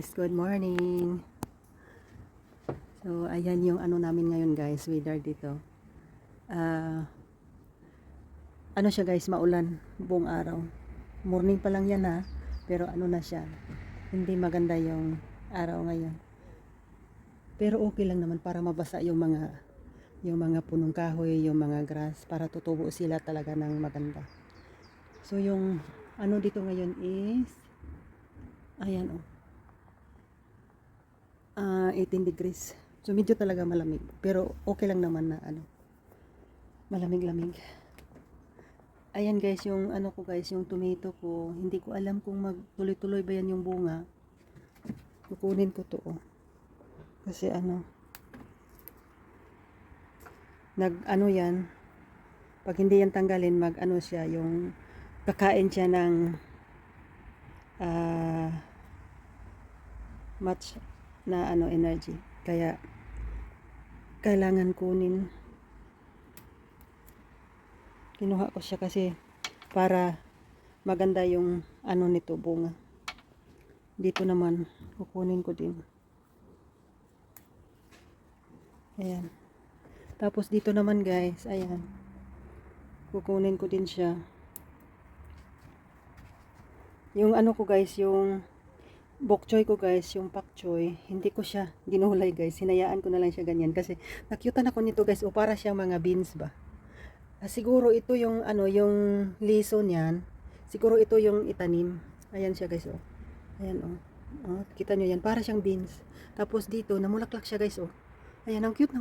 guys, good morning. So ayan yung ano namin ngayon guys, weather dito. Ano siya guys, maulan buong araw. Morning pa lang yan ha, pero ano na siya, hindi maganda yung araw ngayon. Pero okay lang naman para mabasa yung mga punong kahoy, yung mga grass, para tutubo sila talaga ng maganda. So yung ano dito ngayon is ayan 18 degrees. So medyo talaga malamig, pero okay lang naman na ano, malamig-lamig. Ayan guys, yung ano ko guys, yung tomato ko, hindi ko alam kung magtuloy-tuloy ba yan yung bunga. Kukunin ko to kasi ano, nag-ano yan, pag hindi yan tanggalin, mag-ano siya, yung kakain siya ng much na ano, energy. Kaya kailangan kunin. Kinuha ko siya kasi para maganda yung ano nito, bunga. Dito naman kukunin ko din. Ayan. Tapos dito naman guys, ayan, kukunin ko din siya. Yung ano ko guys, yung bok choy ko guys, yung pak choy, hindi ko siya ginulay guys, hinayaan ko na lang siya ganyan kasi nakyutan ako nito guys, o para siyang mga beans ba. Siguro ito yung ano, yung liso niyan, siguro ito yung itanim. Ayan siya guys, ayan kita nyo yan, para siyang beans. Tapos dito namulaklak siya guys, ayan, ang cute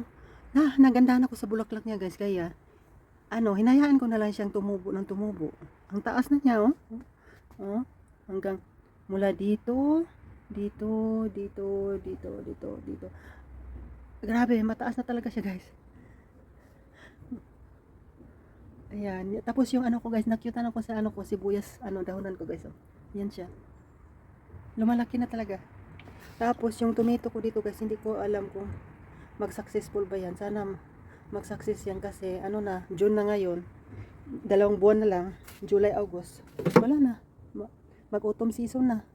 nagandahan ako sa bulaklak niya guys, kaya ano, hinayaan ko na lang siyang tumubo ng tumubo. Ang taas na niya hanggang mula dito, dito. Grabe, mataas na talaga siya guys. Ayan, tapos yung ano ko guys, nakyutan ako sa ano ko, sibuyas, dahonan ko guys, yan siya. Lumalaki na talaga. Tapos yung tomato ko dito guys, hindi ko alam kung mag-successful ba yan. Sana mag-success yan kasi ano na, June na ngayon. 2 buwan na lang, July, August. Wala na. Mag-autumn season na.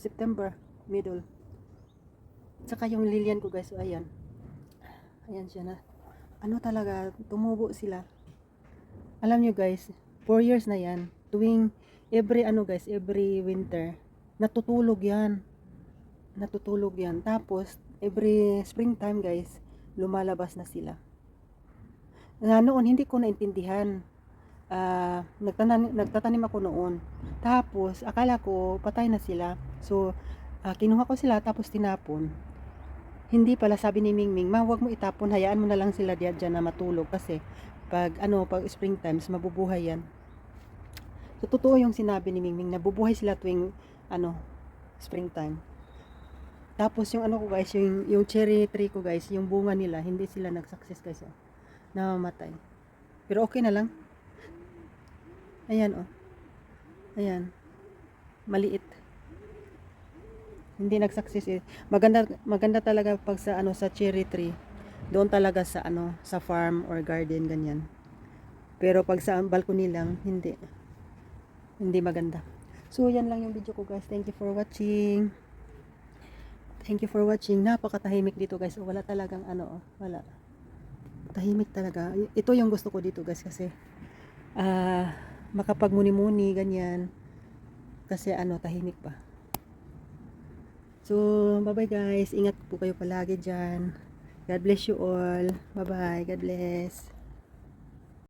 September, middle. Saka yung lilian ko guys, ayan. Ayan siya na. Ano talaga, tumubo sila. Alam nyo guys, 4 years na yan. Tuwing every every winter, natutulog yan. Tapos every springtime guys, lumalabas na sila. Noon hindi ko naintindihan. Nagtatanim ako noon. Tapos akala ko patay na sila. So kinuha ko sila tapos tinapon. Hindi pala, sabi ni Mingming, huwag mo itapon, hayaan mo na lang sila diyan na matulog kasi pag springtime mabubuhay yan. So totoo yung sinabi ni Mingming, nabubuhay sila tuwing springtime. Tapos yung ko guys, yung cherry tree ko guys, yung bunga nila, hindi sila nag-success guys, namamatay. Pero okay na lang. Ayan ayan, maliit, hindi nag-success maganda talaga pag sa cherry tree, doon talaga sa farm or garden ganyan. Pero pag sa balcony lang, hindi maganda. So yan lang yung video ko guys, thank you for watching. Napakatahimik dito guys, wala talagang wala, tahimik talaga. Ito yung gusto ko dito guys kasi makapagmuni-muni ganyan kasi tahimik pa. So bye bye guys, ingat po kayo palagi dyan. God bless you all. Bye bye, God bless.